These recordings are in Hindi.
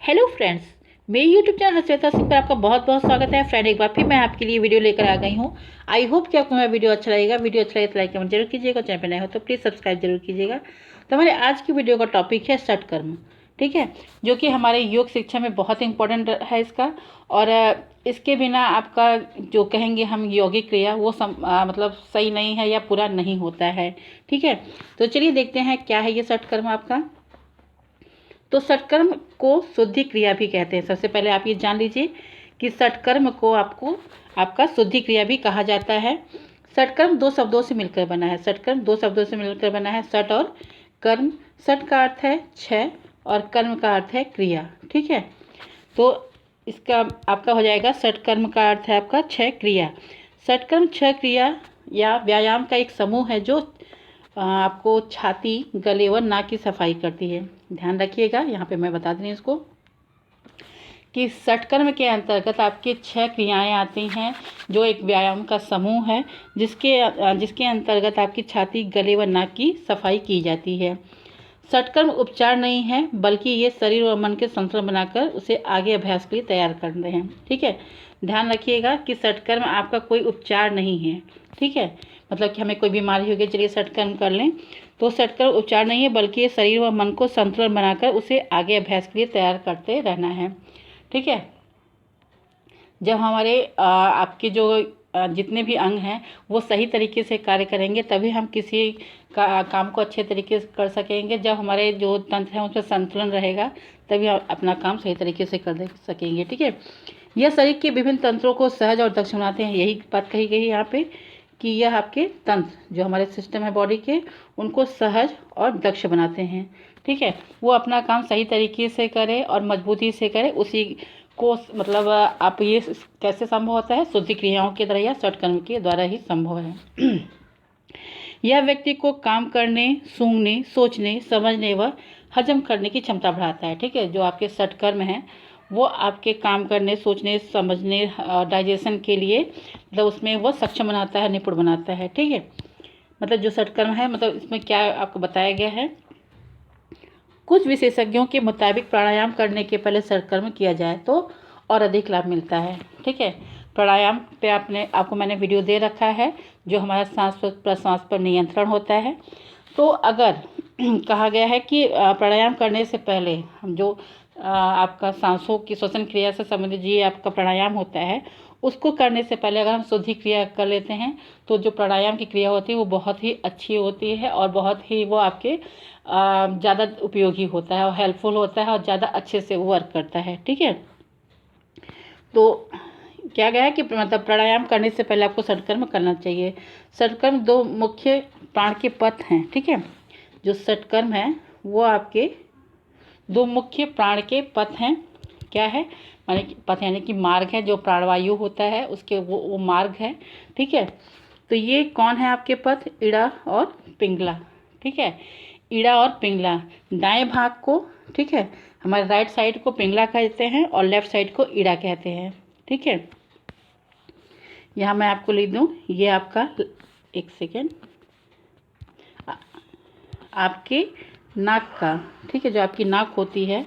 हेलो फ्रेंड्स, मेरे यूट्यूब चैनल हर्षिता सिंह पर आपका बहुत बहुत स्वागत है। फ्रेंड, एक बार फिर मैं आपके लिए वीडियो लेकर आ गई हूँ। आई होप कि आपको मेरा वीडियो अच्छा लगेगा। वीडियो अच्छा लगे तो लाइक कमेंट जरूर कीजिएगा। चैनल पर नए हो तो प्लीज़ सब्सक्राइब जरूर कीजिएगा। तो हमारे आज की वीडियो का टॉपिक है षटकर्म, ठीक है, जो कि हमारे योग शिक्षा में बहुत इंपॉर्टेंट है इसका। और इसके बिना आपका जो कहेंगे हम यौगिक क्रिया वो मतलब सही नहीं है या पूरा नहीं होता है, ठीक है। तो चलिए देखते हैं क्या है ये षटकर्म आपका। तो षटकर्म को शुद्धि क्रिया भी कहते हैं। सबसे पहले आप ये जान लीजिए कि षटकर्म को आपका शुद्धि क्रिया भी कहा जाता है। षटकर्म दो शब्दों से मिलकर बना है। षटकर्म दो शब्दों से मिलकर बना है, षट और कर्म। षट का अर्थ है छः और कर्म का अर्थ है क्रिया, ठीक है। तो इसका आपका हो जाएगा षटकर्म का अर्थ है आपका छः क्रिया। षटकर्म छः क्रिया या व्यायाम का एक समूह है जो आपको छाती, गले व नाक की सफाई करती है। ध्यान रखिएगा, यहाँ पे मैं बता दें इसको कि षटकर्म के अंतर्गत आपके 6 क्रियाएं आती हैं जो एक व्यायाम का समूह है, जिसके अंतर्गत आपकी छाती, गले व नाक की सफाई की जाती है। षटकर्म उपचार नहीं है, बल्कि ये शरीर और मन के संतुलन बनाकर उसे आगे अभ्यास के लिए तैयार करते हैं, ठीक है। ध्यान रखिएगा कि षटकर्म आपका कोई उपचार नहीं है, ठीक है। मतलब कि हमें कोई बीमारी हो गई, चलिए षटकर्म कर लें, तो षटकर्म उपचार नहीं है, बल्कि ये शरीर व मन को संतुलन बनाकर उसे आगे अभ्यास के लिए तैयार करते रहना है, ठीक है। जब हमारे आपके जो जितने भी अंग हैं वो सही तरीके से कार्य करेंगे, तभी हम किसी काम को अच्छे तरीके से कर सकेंगे। जब हमारे जो तंत्र हैं उसमें संतुलन रहेगा, तभी हम अपना काम सही तरीके से कर सकेंगे, ठीक है। यह शरीर के विभिन्न तंत्रों को सहज और दक्ष बनाते हैं। यही बात कही गई है यहाँ पे कि यह आपके तंत्र जो हमारे सिस्टम है बॉडी के, उनको सहज और दक्ष बनाते हैं, ठीक है। वो अपना काम सही तरीके से करें और मजबूती से करें, उसी को मतलब आप ये कैसे संभव होता है? शुद्धि क्रियाओं के द्वारा या षटकर्म के द्वारा ही संभव है। यह व्यक्ति को काम करने, सूंघने, सोचने, समझने व हजम करने की क्षमता बढ़ाता है, ठीक है। जो आपके षटकर्म हैं वो आपके काम करने, सोचने, समझने, डाइजेशन के लिए मतलब उसमें वो सक्षम बनाता है, निपुण बनाता है, ठीक है। मतलब जो षटकर्म है, मतलब इसमें क्या आपको बताया गया है, कुछ विशेषज्ञों के मुताबिक प्राणायाम करने के पहले षटकर्म किया जाए तो और अधिक लाभ मिलता है, ठीक है। प्राणायाम पे आपको मैंने वीडियो दे रखा है जो हमारा सांस प्रश्वास पर नियंत्रण होता है। तो अगर कहा गया है कि प्राणायाम करने से पहले हम जो आपका सांसों की श्वसन क्रिया से संबंधित ये आपका प्राणायाम होता है, उसको करने से पहले अगर हम शुद्धि क्रिया कर लेते हैं तो जो प्राणायाम की क्रिया होती है वो बहुत ही अच्छी होती है और बहुत ही वो आपके ज़्यादा उपयोगी होता है और हेल्पफुल होता है और ज़्यादा अच्छे से वर्क करता है, ठीक है। तो क्या गया है कि मतलब प्राणायाम करने से पहले आपको षटकर्म करना चाहिए। षटकर्म दो मुख्य प्राण के पथ हैं, ठीक है। जो षटकर्म है वो आपके दो मुख्य प्राण के पथ हैं। क्या है? माने कि पथ यानी कि मार्ग है, जो प्राणवायु होता है उसके वो मार्ग है, ठीक है। तो ये कौन है आपके पथ? इड़ा और पिंगला, ठीक है। इड़ा और पिंगला दाएं भाग को, ठीक है, हमारे राइट साइड को पिंगला कहते हैं और लेफ्ट साइड को इड़ा कहते हैं, ठीक है। यहाँ मैं आपको लिख दूँ, ये आपका एक सेकेंड, आपके नाक का, ठीक है, जो आपकी नाक होती है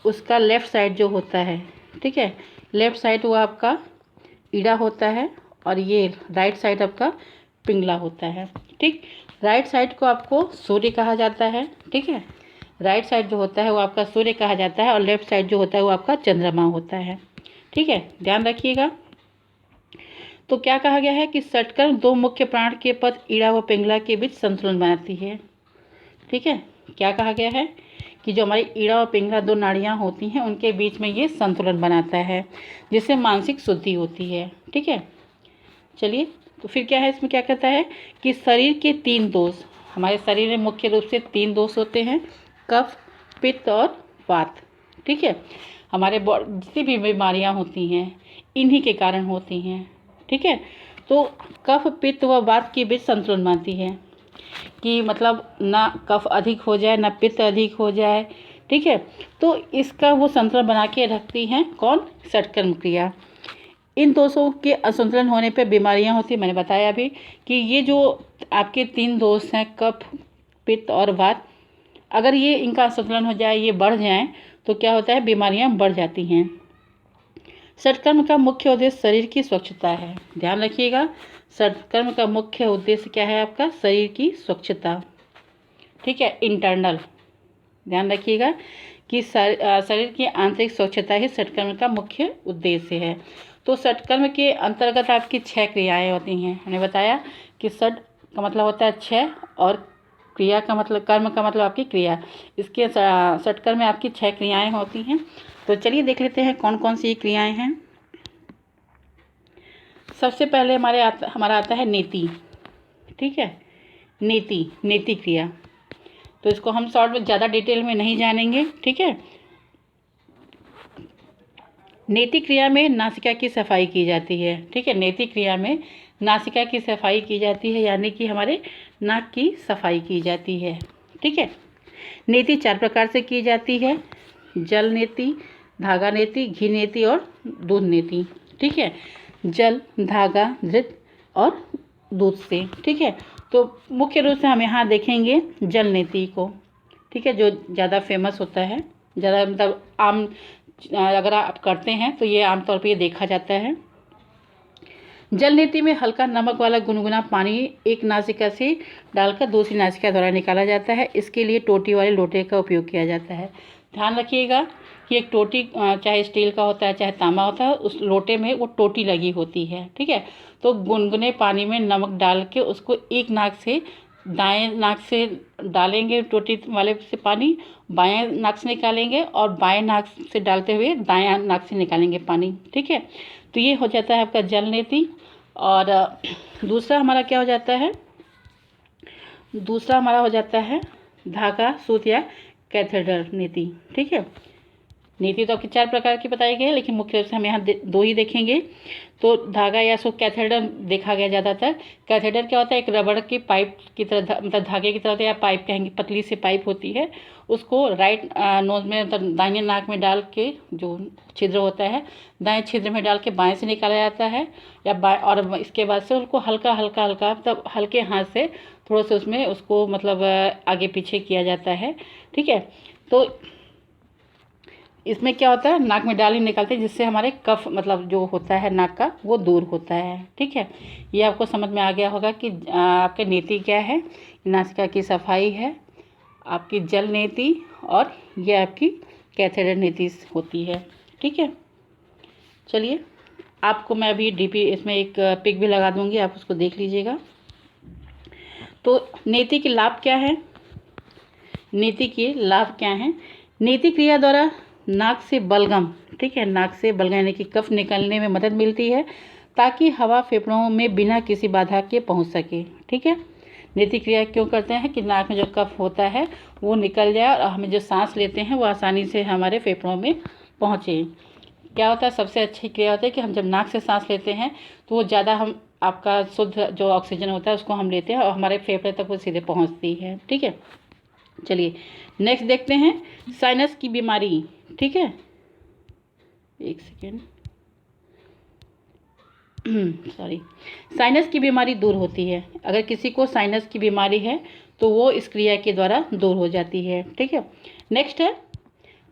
उसका लेफ़्ट साइड जो होता है, ठीक है, लेफ़्ट साइड वो आपका इड़ा होता है और ये राइट साइड आपका पिंगला होता है, ठीक। राइट साइड को आपको सूर्य कहा जाता है, ठीक है। राइट साइड जो होता है वो आपका सूर्य कहा जाता है और लेफ़्ट साइड जो होता है वो आपका चंद्रमा होता है, ठीक है। ध्यान रखिएगा। तो क्या कहा गया है कि षटकर्म दो मुख्य प्राण के पथ इड़ा व पिंगला के बीच संतुलन बनाती है, ठीक है। क्या कहा गया है कि जो हमारी इड़ा और पिंगला दो नाड़ियाँ होती हैं उनके बीच में ये संतुलन बनाता है, जिससे मानसिक शुद्धि होती है, ठीक है। चलिए, तो फिर क्या है, इसमें क्या कहता है कि शरीर के 3 दोष, हमारे शरीर में मुख्य रूप से 3 दोष होते हैं, कफ, पित्त और वात, ठीक है। हमारे जितनी भी बीमारियाँ होती हैं इन्हीं के कारण होती हैं, ठीक है। तो कफ, पित्त व वात के बीच संतुलन बनाती है कि मतलब ना कफ अधिक हो जाए ना पित्त अधिक हो जाए, ठीक है। तो इसका वो संतुलन बना के रखती हैं कौन? षटकर्म क्रिया। इन दोषों के असंतुलन होने पर बीमारियां होती हैं। मैंने बताया अभी कि ये जो आपके 3 दोष हैं, कफ, पित्त और वात, अगर ये इनका असंतुलन हो जाए, ये बढ़ जाएं, तो क्या होता है, बीमारियां बढ़ जाती हैं। सत्कर्म का मुख्य उद्देश्य शरीर की स्वच्छता है। ध्यान रखिएगा, सत्कर्म का मुख्य उद्देश्य क्या है आपका, शरीर की स्वच्छता। ठीक है, इंटरनल, ध्यान रखिएगा कि शरीर की आंतरिक स्वच्छता ही सत्कर्म का मुख्य उद्देश्य है। तो सत्कर्म के अंतर्गत आपकी 6 क्रियाएं होती हैं। मैंने बताया कि सट का मतलब होता है 6 और क्रिया का मतलब, कर्म का मतलब आपकी क्रिया। इसके सत्कर्म में आपकी 6 क्रियाएं होती हैं। तो चलिए देख लेते हैं कौन कौन सी क्रियाएं हैं। सबसे पहले हमारा आता है नीति। ठीक है, नीति क्रिया। तो इसको हम शॉर्ट में ज़्यादा डिटेल में नहीं जानेंगे। ठीक है, नेति क्रिया में नासिका की सफाई की जाती है। ठीक है, नेति क्रिया में नासिका की सफाई की जाती है, यानी कि हमारे नाक की सफाई की जाती है। ठीक है, नेति 4 प्रकार से की जाती है, जल नेति, धागा नेति, घी नेति और दूध नेति। ठीक है, जल, धागा, घृत और दूध से। ठीक है, तो मुख्य रूप से हम यहाँ देखेंगे जल नेति को। ठीक है, जो ज़्यादा फेमस होता है, ज़्यादा मतलब आम, अगर आप करते हैं तो ये आमतौर पे ये देखा जाता है। जल नेति में हल्का नमक वाला गुनगुना पानी एक नासिका से डालकर दूसरी नासिका द्वारा निकाला जाता है। इसके लिए टोटी वाले लोटे का उपयोग किया जाता है। ध्यान रखिएगा कि एक टोटी, चाहे स्टील का होता है चाहे तांबा होता है, उस लोटे में वो टोटी लगी होती है। ठीक है, तो गुनगुने पानी में नमक डाल के उसको एक नाक से, दाएं नाक से डालेंगे टोटी वाले से पानी, बाएं नाक से निकालेंगे और बाएं नाक से डालते हुए दाएं नाक से निकालेंगे पानी। ठीक है, तो ये हो जाता है आपका जल नेति। और दूसरा हमारा क्या हो जाता है, दूसरा हमारा हो जाता है धागा, सूत या कैथेड्रल नीति। ठीक है, नीति तो आपकी 4 प्रकार की बताई गई है, लेकिन मुख्य रूप से हम यहाँ 2 ही देखेंगे। तो धागा या सूत, कैथेड्रल देखा गया ज़्यादातर। कैथेड्रल क्या होता है, एक रबड़ की पाइप की तरह, मतलब धागे की तरह या पाइप कहेंगे, पतली सी पाइप होती है। उसको राइट नोज में, मतलब दाहिने नाक में डाल के, जो छिद्र होता है दाएं छिद्र में डाल के बाएं से निकाला जाता है, या और इसके बाद से उसको हल्का हल्का हल्का, मतलब हल्के हाथ से थोड़ा सा उसमें उसको मतलब आगे पीछे किया जाता है। ठीक है, तो इसमें क्या होता है, नाक में डाल ही निकालते हैं, जिससे हमारे कफ, मतलब जो होता है नाक का, वो दूर होता है। ठीक है, ये आपको समझ में आ गया होगा कि आपके नीति क्या है, नासिका की सफाई है, आपकी जल नीति, और ये आपकी कैथेड्रल नीति होती है। ठीक है, चलिए आपको मैं अभी डीपी इसमें एक पिक भी लगा दूंगी, आप उसको देख लीजिएगा। तो नीति के लाभ क्या है, नीति के लाभ क्या हैं। नीति क्रिया द्वारा नाक से बलगम, ठीक है, नाक से बलगम यानी कि कफ निकलने में मदद मिलती है, ताकि हवा फेफड़ों में बिना किसी बाधा के पहुंच सके। ठीक है, नीति क्रिया क्यों करते हैं कि नाक में जो कफ होता है वो निकल जाए और हमें जो सांस लेते हैं वो आसानी से हमारे फेफड़ों में पहुँचे। क्या होता है, सबसे अच्छी क्रिया होती है कि हम जब नाक से सांस लेते हैं तो वो ज़्यादा, हम आपका शुद्ध जो ऑक्सीजन होता है उसको हम लेते हैं और हमारे फेफड़े तक वो सीधे पहुँचती है। ठीक है, चलिए नेक्स्ट देखते हैं साइनस की बीमारी। ठीक है, एक सेकेंड, सॉरी, साइनस की बीमारी दूर होती है। अगर किसी को साइनस की बीमारी है तो वो इस क्रिया के द्वारा दूर हो जाती है। ठीक है, नेक्स्ट है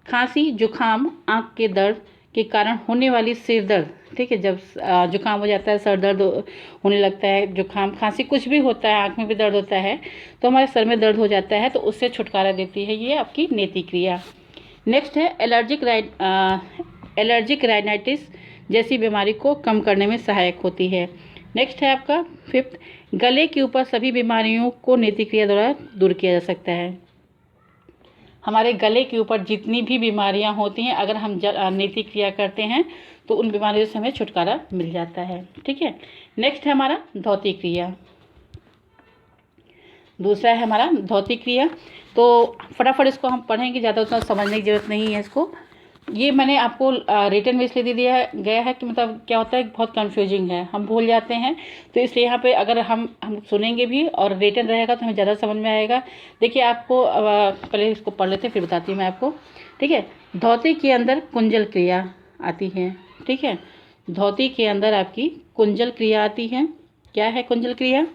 खांसी, जुखाम, आँख के दर्द के कारण होने वाली सिर दर्द। ठीक है, जब जुकाम हो जाता है, सर दर्द होने लगता है, जुकाम, खांसी कुछ भी होता है, आँख में भी दर्द होता है, तो हमारे सर में दर्द हो जाता है, तो उससे छुटकारा देती है ये आपकी नीति क्रिया। नेक्स्ट है एलर्जिक राइनाइटिस जैसी बीमारी को कम करने में सहायक होती है। नेक्स्ट है आपका 5th, गले के ऊपर सभी बीमारियों को नीति क्रिया द्वारा दूर किया जा सकता है। हमारे गले के ऊपर जितनी भी बीमारियां होती हैं, अगर हम नीति क्रिया करते हैं तो उन बीमारियों से हमें छुटकारा मिल जाता है। ठीक है, नेक्स्ट है हमारा धौती क्रिया। दूसरा है हमारा धौती क्रिया। तो फटाफट इसको हम पढ़ेंगे, ज़्यादा उतना समझने की ज़रूरत नहीं है इसको। ये मैंने आपको रिटन में इसलिए दे दिया गया है कि मतलब क्या होता है, बहुत कंफ्यूजिंग है, हम भूल जाते हैं, तो इसलिए यहाँ पे अगर हम सुनेंगे भी और रिटन रहेगा तो हमें ज़्यादा समझ में आएगा। देखिए आपको पहले इसको पढ़ लेते हैं, फिर बताती हूँ मैं आपको। ठीक है, धौती के अंदर कुंजल क्रिया आती है। ठीक है, धौती के अंदर आपकी कुंजल क्रिया आती है। क्या है कुंजल क्रिया?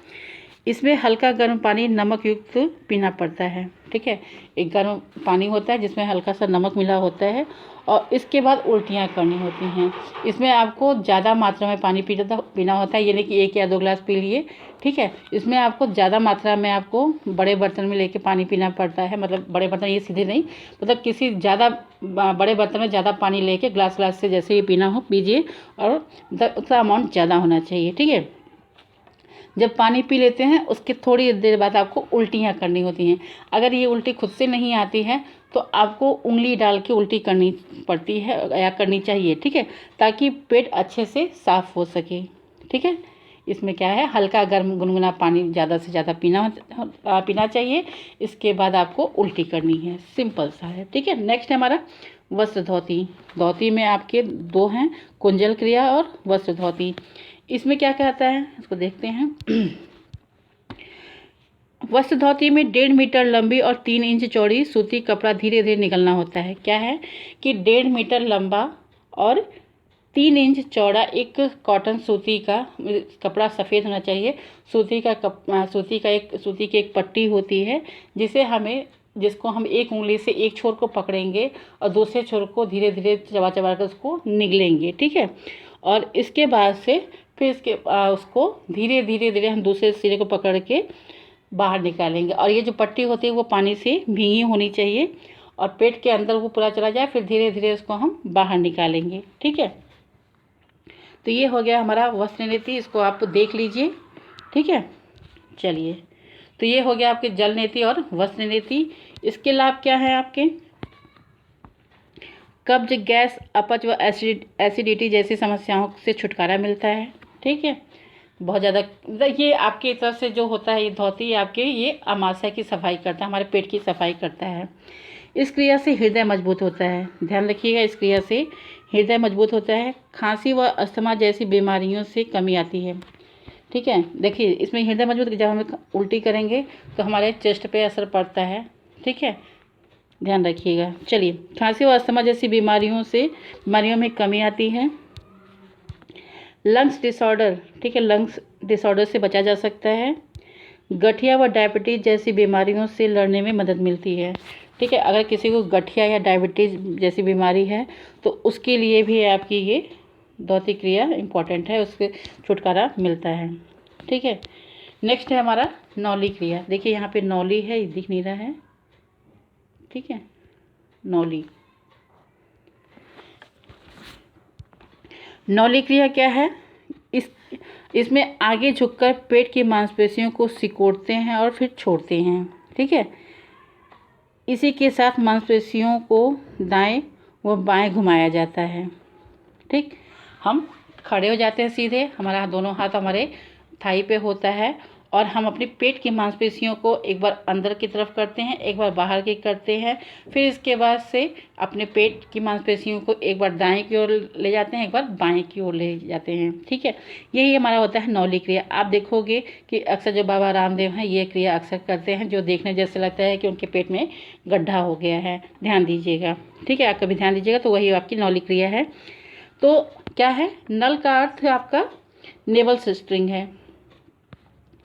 इसमें हल्का गर्म पानी नमक युक्त पीना पड़ता है। ठीक है, एक गर्म पानी होता है जिसमें हल्का सा नमक मिला होता है और इसके बाद उल्टियाँ करनी होती हैं। इसमें आपको ज़्यादा मात्रा में पानी पीना होता है, यानी कि 1 या 2 गिलास पी लिए। ठीक है, इसमें आपको ज़्यादा मात्रा में आपको बड़े बर्तन में लेके पानी पीना पड़ता है, मतलब बड़े बर्तन ये सीधे नहीं, मतलब किसी ज़्यादा बड़े बर्तन में ज़्यादा पानी लेके ग्लास ग्लास से जैसे ही पीना हो पीजिए, और उतना अमाउंट ज़्यादा होना चाहिए। ठीक है, जब पानी पी लेते हैं उसके थोड़ी देर बाद आपको उल्टियाँ करनी होती हैं। अगर ये उल्टी खुद से नहीं आती है तो आपको उंगली डाल के उल्टी करनी पड़ती है या करनी चाहिए। ठीक है, ताकि पेट अच्छे से साफ़ हो सके। ठीक है, इसमें क्या है, हल्का गर्म गुनगुना पानी ज़्यादा से ज़्यादा पीना चाहिए। इसके बाद आपको उल्टी करनी है, सिंपल सा है। ठीक है, नेक्स्ट है हमारा वस्त्र धोती। धोती में आपके 2 हैं, कुंजल क्रिया और वस्त्र धोती। इसमें क्या कहता है, इसको देखते हैं। वस्त्र धोती में 1.5 मीटर लंबी और 3 इंच चौड़ी सूती कपड़ा धीरे धीरे निकलना होता है। क्या है कि 1.5 मीटर लंबा और 3 इंच चौड़ा एक कॉटन सूती का कपड़ा, सफ़ेद होना चाहिए। सूती की एक पट्टी होती है जिसको हम एक उंगली से एक छोर को पकड़ेंगे और दूसरे छोर को धीरे धीरे चबा चबा कर उसको निगलेंगे। ठीक है, और इसके बाद से फिर उसको धीरे धीरे हम दूसरे सिरे को पकड़ के बाहर निकालेंगे। और ये जो पट्टी होती है वो पानी से भीगी होनी चाहिए और पेट के अंदर वो पूरा चला जाए, फिर धीरे धीरे उसको हम बाहर निकालेंगे। ठीक है, तो ये हो गया हमारा वस्त्र नीति, इसको आप देख लीजिए। ठीक है, चलिए, तो ये हो गया आपके जल नीति और वस्त्र नीति। इसके लाभ क्या है आपके, कब्ज, गैस, अपच व एसिडिटी जैसी समस्याओं से छुटकारा मिलता है। ठीक है, बहुत ज़्यादा ये आपकी तरफ से जो होता है, ये धोती आपके ये अमाशय की सफाई करता है, हमारे पेट की सफाई करता है। इस क्रिया से हृदय मजबूत होता है, ध्यान रखिएगा, इस क्रिया से हृदय मजबूत होता है। खांसी व अस्थमा जैसी बीमारियों से कमी आती है। ठीक है, देखिए इसमें हृदय मजबूत, जब हम उल्टी करेंगे तो हमारे चेस्ट पे असर पड़ता है। ठीक है, ध्यान रखिएगा। चलिए, खांसी व अस्थमा जैसी बीमारियों में कमी आती है। लंग्स डिसऑर्डर, ठीक है, लंग्स डिसऑर्डर से बचा जा सकता है। गठिया व डायबिटीज़ जैसी बीमारियों से लड़ने में मदद मिलती है। ठीक है, अगर किसी को गठिया या डायबिटीज़ जैसी बीमारी है तो उसके लिए भी आपकी ये धोती क्रिया इम्पॉर्टेंट है, उससे छुटकारा मिलता है। ठीक है, नेक्स्ट है हमारा नौली क्रिया। देखिए यहाँ पे नौली है, ये दिख नहीं रहा है। ठीक है, नौली क्रिया क्या है, इसमें आगे झुककर पेट की मांसपेशियों को सिकोड़ते हैं और फिर छोड़ते हैं। ठीक है, इसी के साथ मांसपेशियों को दाएं व बाएं घुमाया जाता है। ठीक, हम खड़े हो जाते हैं सीधे, हमारा दोनों हाथ हमारे थाई पे होता है और हम अपनी पेट की मांसपेशियों को एक बार अंदर की तरफ करते हैं, एक बार बाहर की करते हैं, फिर इसके बाद से अपने पेट की मांसपेशियों को एक बार दाएं की ओर ले जाते हैं, एक बार बाएं की ओर ले जाते हैं। ठीक है, यही हमारा होता है नौली क्रिया। आप देखोगे कि अक्सर जो बाबा रामदेव हैं ये क्रिया अक्सर करते हैं, जो देखने जैसे लगता है कि उनके पेट में गड्ढा हो गया है। ध्यान दीजिएगा। ठीक है, आप कभी ध्यान दीजिएगा तो वही आपकी नौली क्रिया है। तो क्या है, नल का अर्थ आपका नेवल स्ट्रिंग है।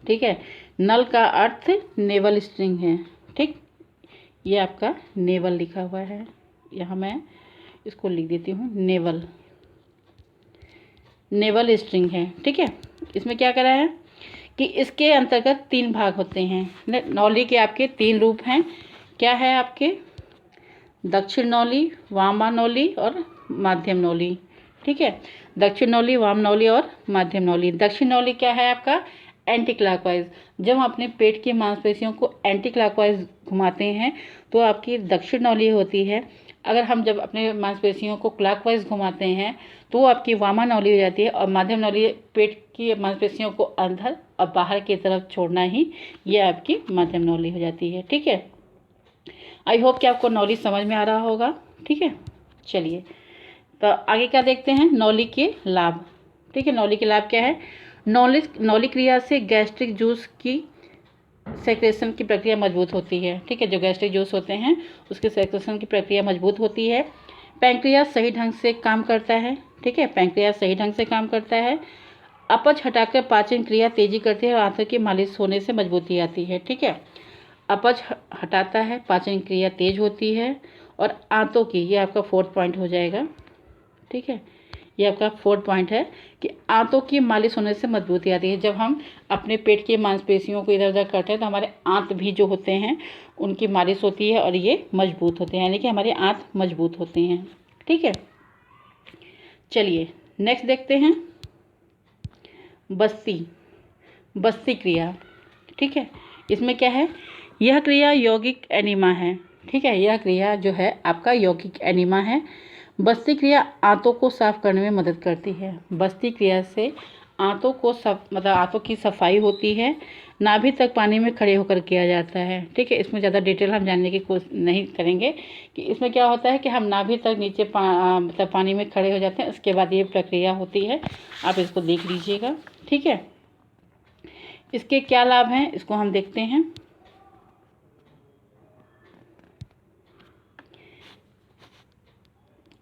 ठीक है, नल का अर्थ नेवल स्ट्रिंग है। ठीक, ये आपका नेवल लिखा हुआ है, यहाँ मैं इसको लिख देती हूँ, नेवल स्ट्रिंग है। ठीक है, इसमें क्या करा है कि इसके अंतर्गत 3 भाग होते हैं। नौली के आपके 3 रूप हैं। क्या है आपके, दक्षिण नौली, वामा नौली और माध्यम नौली। ठीक है, दक्षिण नौली, वाम नौली और माध्यम नौली। दक्षिण नौली क्या है आपका, एंटी क्लॉकवाइज। जब हम अपने पेट की मांसपेशियों को एंटी क्लॉकवाइज घुमाते हैं तो आपकी दक्षिण नौली होती है। अगर हम जब अपने मांसपेशियों को क्लॉकवाइज घुमाते हैं तो आपकी वामा नौली हो जाती है। और माध्यम नौली पेट की मांसपेशियों को अंदर और बाहर की तरफ छोड़ना ही ये आपकी माध्यम नौली हो जाती है। ठीक है, आई होप कि आपको नौली समझ में आ रहा होगा। ठीक है, चलिए तो आगे क्या देखते हैं, नौली के लाभ। ठीक है, नौली के लाभ क्या है, नौली क्रिया से गैस्ट्रिक जूस की सेक्रेशन की प्रक्रिया मजबूत होती है। ठीक है, जो गैस्ट्रिक जूस होते हैं उसके सेक्रेशन की प्रक्रिया मजबूत होती है। पैंक्रियास सही ढंग से काम करता है। ठीक है, पैंक्रियास सही ढंग से काम करता है। अपच हटाकर पाचन क्रिया तेजी करती है और आंतों की मालिश होने से मजबूती आती है। ठीक है, अपच हटाता है, पाचन क्रिया तेज होती है और आंतों की, ये आपका 4th पॉइंट हो जाएगा। ठीक है, ये आपका 4th पॉइंट है कि आंतों की मालिश होने से मजबूती आती है। जब हम अपने पेट की मांसपेशियों को इधर उधर करते हैं तो हमारे आंत भी जो होते हैं उनकी मालिश होती है और ये मजबूत होते हैं, यानी कि हमारे आंत मजबूत होते हैं। ठीक है, चलिए नेक्स्ट देखते हैं बस्ती क्रिया। ठीक है, इसमें क्या है, यह क्रिया यौगिक एनिमा है। ठीक है, यह क्रिया जो है आपका यौगिक एनिमा है। बस्ती क्रिया आंतों को साफ करने में मदद करती है। बस्ती क्रिया से आंतों को मतलब आंतों की सफाई होती है। नाभि तक पानी में खड़े होकर किया जाता है। ठीक है, इसमें ज़्यादा डिटेल हम जानने की कोशिश नहीं करेंगे कि इसमें क्या होता है कि हम नाभि तक नीचे मतलब पानी में खड़े हो जाते हैं, उसके बाद ये प्रक्रिया होती है। आप इसको देख लीजिएगा। ठीक है, इसके क्या लाभ हैं इसको हम देखते हैं।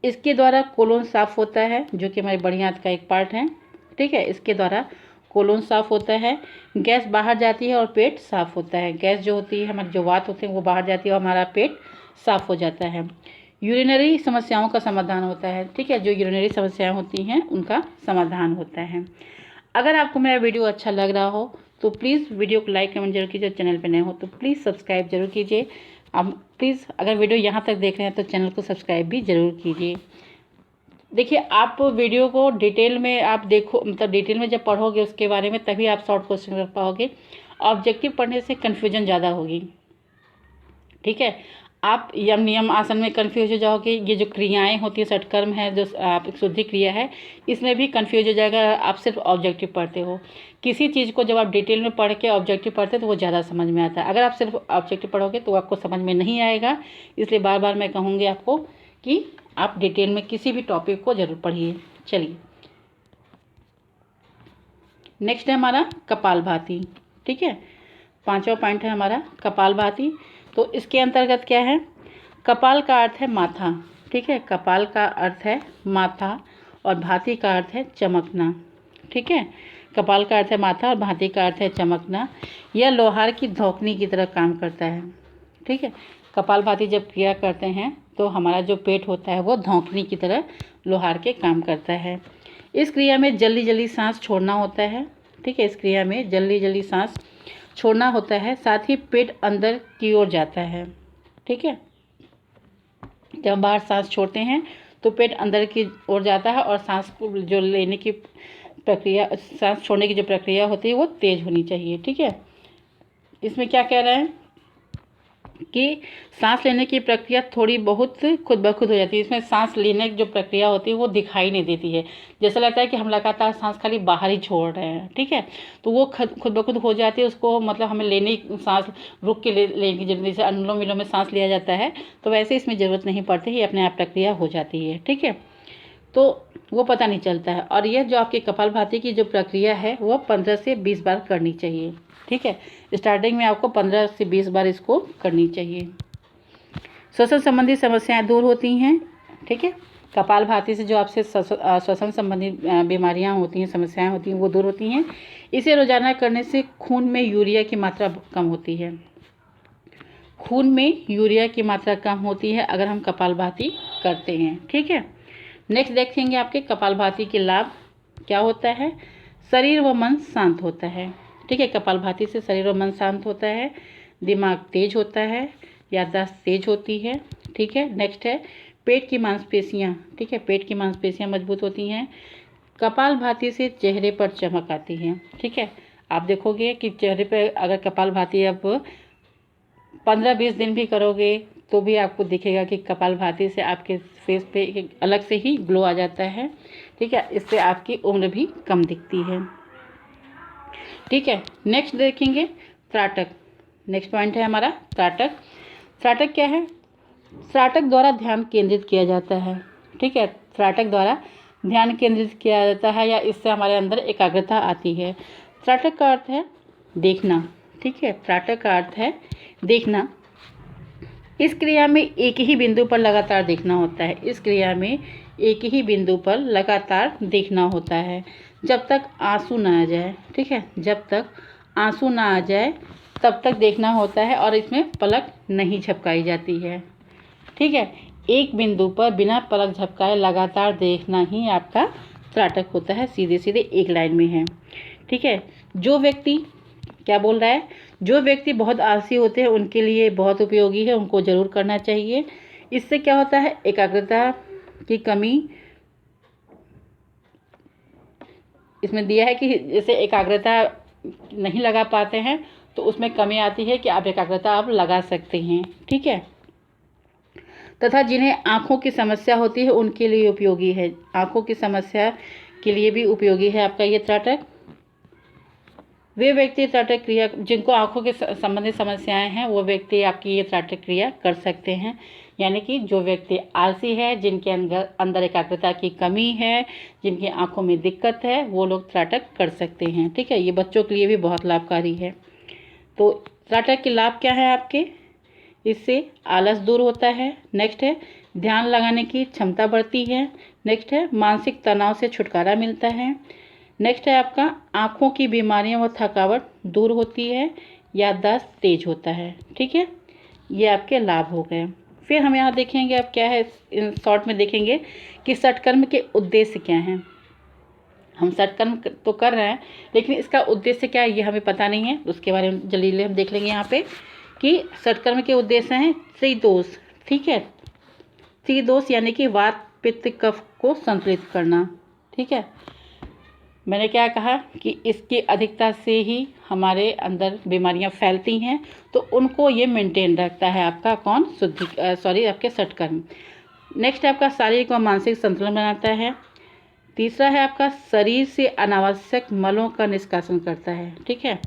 इसके द्वारा कोलोन साफ होता है, जो कि हमारी बड़ी आंत का एक पार्ट है। ठीक है, इसके द्वारा कोलोन साफ होता है, गैस बाहर जाती है और पेट साफ होता है। गैस जो होती है, हमारी जो वात होते हैं वो बाहर जाती है और हमारा पेट साफ हो जाता है। यूरिनरी समस्याओं का समाधान होता है। ठीक है, जो यूरिनरी समस्याएं होती हैं उनका समाधान होता है। अगर आपको मेरा वीडियो अच्छा लग रहा हो तो प्लीज़ वीडियो को लाइक कमेंट जरूर कीजिए। चैनल पर नए हो तो प्लीज़ सब्सक्राइब जरूर कीजिए। आप प्लीज़ अगर वीडियो यहाँ तक देख रहे हैं तो चैनल को सब्सक्राइब भी ज़रूर कीजिए। देखिए, आप वीडियो को डिटेल में आप देखो, मतलब डिटेल में जब पढ़ोगे उसके बारे में, तभी आप शॉर्ट क्वेश्चन कर पाओगे। ऑब्जेक्टिव पढ़ने से कन्फ्यूजन ज़्यादा होगी। ठीक है, आप यम नियम आसन में कन्फ्यूज हो जाओगे। ये जो क्रियाएं होती है, षटकर्म है, जो आप शुद्धि क्रिया है, इसमें भी कन्फ्यूज हो जाएगा। आप सिर्फ ऑब्जेक्टिव पढ़ते हो। किसी चीज़ को जब आप डिटेल में पढ़ के ऑब्जेक्टिव पढ़ते हैं तो वो ज़्यादा समझ में आता है। अगर आप सिर्फ ऑब्जेक्टिव पढ़ोगे तो आपको समझ में नहीं आएगा। इसलिए बार बार मैं कहूँगी आपको कि आप डिटेल में किसी भी टॉपिक को जरूर पढ़िए। चलिए नेक्स्ट है हमारा कपालभाति। ठीक है, 5वां पॉइंट है हमारा कपालभाति। तो इसके अंतर्गत क्या है, कपाल का अर्थ है माथा। ठीक है, कपाल का अर्थ है माथा और भाति का अर्थ है चमकना। ठीक है, कपाल का अर्थ है माथा और भाति का अर्थ है चमकना। यह लोहार की धौकनी की तरह काम करता है। ठीक है, कपालभाति जब क्रिया करते हैं तो हमारा जो पेट होता है वो धौंकनी की तरह लोहार के काम करता है। इस क्रिया में जल्दी जल्दी सांस छोड़ना होता है। ठीक है, इस क्रिया में जल्दी जल्दी सांस छोड़ना होता है, साथ ही पेट अंदर की ओर जाता है। ठीक है, जब हम बाहर सांस छोड़ते हैं तो पेट अंदर की ओर जाता है और सांस को जो लेने की प्रक्रिया, सांस छोड़ने की जो प्रक्रिया होती है वो तेज होनी चाहिए। ठीक है, इसमें क्या कह रहे हैं कि सांस लेने की प्रक्रिया थोड़ी बहुत खुद ब खुद हो जाती है। इसमें सांस लेने की जो प्रक्रिया होती है वो दिखाई नहीं देती है। जैसा लगता है कि हम लगातार सांस खाली बाहर ही छोड़ रहे हैं। ठीक है, तो वो खुद ब खुद हो जाती है। उसको मतलब हमें लेने सांस रुक के लेने की जरूरत, जैसे अनुलोम विलोम में सांस लिया जाता है तो वैसे इसमें ज़रूरत नहीं पड़ती है, अपने आप प्रक्रिया हो जाती है। ठीक है, तो वो पता नहीं चलता है। और यह जो आपकी कपालभाति की जो प्रक्रिया है वो 15 से 20 बार करनी चाहिए। ठीक है, स्टार्टिंग में आपको 15 से 20 बार इसको करनी चाहिए। श्वसन संबंधी समस्याएं दूर होती हैं। ठीक है, कपालभाति से जो आपसे श्वसन संबंधी बीमारियां होती हैं, समस्याएं होती हैं, वो दूर होती हैं। इसे रोजाना करने से खून में यूरिया की मात्रा कम होती है। खून में यूरिया की मात्रा कम होती है अगर हम कपालभाति करते हैं। ठीक है, नेक्स्ट देखेंगे आपके कपालभाति के लाभ क्या होता है। शरीर व मन शांत होता है। ठीक है, कपालभाति से शरीर व मन शांत होता है, दिमाग तेज होता है, याददाश्त तेज होती है। ठीक है, नेक्स्ट है पेट की मांसपेशियाँ। ठीक है, पेट की मांसपेशियाँ मजबूत होती हैं। कपालभाति से चेहरे पर चमक आती है। ठीक है, आप देखोगे कि चेहरे पर अगर कपालभाति आप 15-20 दिन भी करोगे तो भी आपको दिखेगा कि कपालभाति से आपके फेस पे एक अलग से ही ग्लो आ जाता है। ठीक है, इससे आपकी उम्र भी कम दिखती है। ठीक है, नेक्स्ट देखेंगे त्राटक। नेक्स्ट पॉइंट है हमारा त्राटक। त्राटक क्या है, त्राटक द्वारा ध्यान केंद्रित किया जाता है। ठीक है, त्राटक द्वारा ध्यान केंद्रित किया जाता है या इससे हमारे अंदर एकाग्रता आती है। त्राटक का अर्थ है देखना। ठीक है, त्राटक का अर्थ है देखना। इस क्रिया में एक ही बिंदु पर लगातार देखना होता है। इस क्रिया में एक ही बिंदु पर लगातार देखना होता है। जब तक आंसू ना आ जाए, ठीक है, जब तक आंसू ना आ जाए तब तक देखना होता है और इसमें पलक नहीं झपकाई जाती है, ठीक है। एक बिंदु पर बिना पलक झपकाए लगातार देखना ही आपका त्राटक होता है, सीधे सीधे एक लाइन में है, ठीक है। जो व्यक्ति क्या बोल रहा है, जो व्यक्ति बहुत आलसी होते हैं उनके लिए बहुत उपयोगी है, उनको ज़रूर करना चाहिए। इससे क्या होता है, एकाग्रता की कमी इसमें दिया है कि जैसे एकाग्रता नहीं लगा पाते हैं तो उसमें कमी आती है कि आप एकाग्रता आप लगा सकते हैं, ठीक है। तथा जिन्हें आँखों की समस्या होती है उनके लिए उपयोगी है, आँखों की समस्या के लिए भी उपयोगी है आपका ये त्राटक। वे व्यक्ति त्राटक क्रिया, जिनको आँखों के संबंधित समस्याएं हैं वो व्यक्ति आपकी ये त्राटक क्रिया कर सकते हैं। यानी कि जो व्यक्ति आलसी है, जिनके अंदर एकाग्रता की कमी है, जिनकी आँखों में दिक्कत है, वो लोग त्राटक कर सकते हैं, ठीक है। ये बच्चों के लिए भी बहुत लाभकारी है। तो त्राटक के लाभ क्या है आपके, इससे आलस दूर होता है, नेक्स्ट है ध्यान लगाने की क्षमता बढ़ती है, नेक्स्ट है मानसिक तनाव से छुटकारा मिलता है, नेक्स्ट है आपका आँखों की बीमारियां व थकावट दूर होती है, याददाश्त तेज होता है, ठीक है। ये आपके लाभ हो गए। फिर हम यहाँ देखेंगे अब क्या है, इन शॉर्ट में देखेंगे कि षटकर्म के उद्देश्य क्या हैं। हम षटकर्म तो कर रहे हैं लेकिन इसका उद्देश्य क्या है ये हमें पता नहीं है, उसके बारे में जल्दी हम देख लेंगे यहाँ पे कि षटकर्म के उद्देश्य हैं त्रिदोष, ठीक है। त्रिदोष यानी कि वात पित्त कफ को संतुलित करना, ठीक है। मैंने क्या कहा कि इसकी अधिकता से ही हमारे अंदर बीमारियां फैलती हैं, तो उनको ये मेंटेन रखता है आपका कौन, आपके षटकर्म। नेक्स्ट आपका शारीरिक व मानसिक संतुलन बनाता है। तीसरा है आपका शरीर से अनावश्यक मलों का निष्कासन करता है, ठीक है।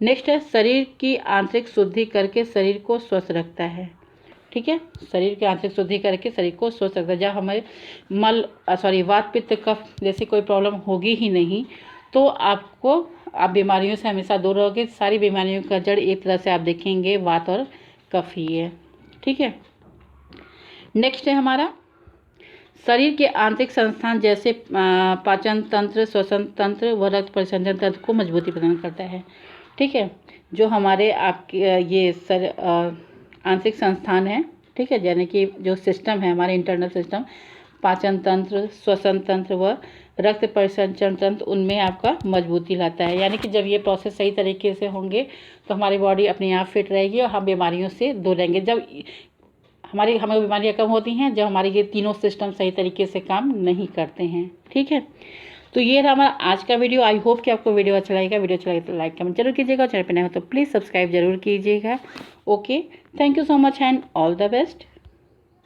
नेक्स्ट है शरीर की आंतरिक शुद्धि करके शरीर को स्वस्थ रखता है, ठीक है। शरीर की आंतरिक शुद्धि करके शरीर को स्वस्थ रखता है। जब हमें वात पित्त कफ जैसी कोई प्रॉब्लम होगी ही नहीं तो आप बीमारियों से हमेशा दूर रहोगे। सारी बीमारियों का जड़ एक तरह से आप देखेंगे वात और कफ ही है, ठीक है। नेक्स्ट है हमारा शरीर के आंतरिक संस्थान जैसे पाचन तंत्र, श्वसन तंत्र व रक्त परिसंचरण तंत्र को मजबूती प्रदान करता है, ठीक है। जो हमारे आपके ये आंतरिक संस्थान है, ठीक है, यानी कि जो सिस्टम है हमारे इंटरनल सिस्टम, पाचन तंत्र, श्वसन तंत्र व रक्त परिसंचरण तंत्र, उनमें आपका मजबूती लाता है। यानी कि जब ये प्रोसेस सही तरीके से होंगे तो हमारी बॉडी अपने आप फिट रहेगी और हम बीमारियों से दूर रहेंगे। जब हमें बीमारियां कम होती हैं जब हमारे ये तीनों सिस्टम सही तरीके से काम नहीं करते हैं, ठीक है। तो ये रहा हमारा आज का वीडियो। आई होप कि आपको वीडियो अच्छा लगेगा। वीडियो अच्छा लगे तो लाइक कमेंट जरूर कीजिएगा, चैनल पर नए हो तो प्लीज़ सब्सक्राइब जरूर कीजिएगा। Okay, thank you so much and all the best.